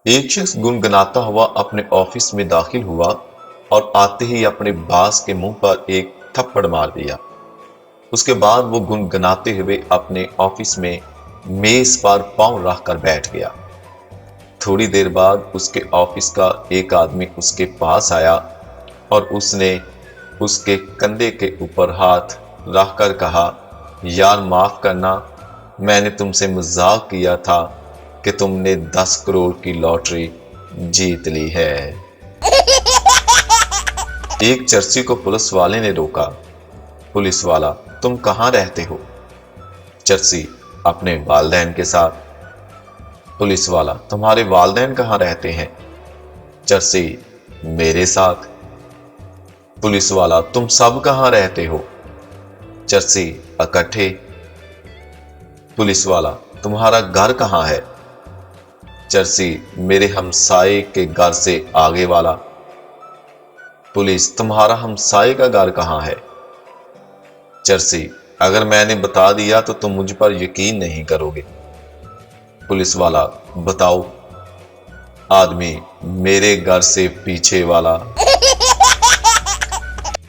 ایک شخص گنگناتا ہوا اپنے آفس میں داخل ہوا اور آتے ہی اپنے باس کے منہ پر ایک تھپڑ مار دیا۔ اس کے بعد وہ گنگناتے ہوئے اپنے آفس میں میز پر پاؤں رکھ کر بیٹھ گیا۔ تھوڑی دیر بعد اس کے آفس کا ایک آدمی اس کے پاس آیا اور اس نے اس کے کندھے کے اوپر ہاتھ رکھ کر کہا، یار معاف کرنا، میں نے تم سے مذاق کیا تھا کہ تم نے 10 کروڑ کی لاٹری جیت لی ہے۔ ایک چرسی کو پولیس والے نے روکا۔ پولیس والا، تم کہاں رہتے ہو؟ چرسی، اپنے والدین کے ساتھ۔ پولیس والا، تمہارے والدین کہاں رہتے ہیں؟ چرسی، میرے ساتھ۔ پولیس والا، تم سب کہاں رہتے ہو؟ چرسی، اکٹھے۔ پولیس والا، تمہارا گھر کہاں ہے؟ چرسی، میرے ہمسائے کے گھر سے آگے والا۔ پولیس، تمہارا ہمسائے کا گھر کہاں ہے؟ چرسی، اگر میں نے بتا دیا تو تم مجھ پر یقین نہیں کرو گے۔ پولیس والا، بتاؤ۔ آدمی، میرے گھر سے پیچھے والا۔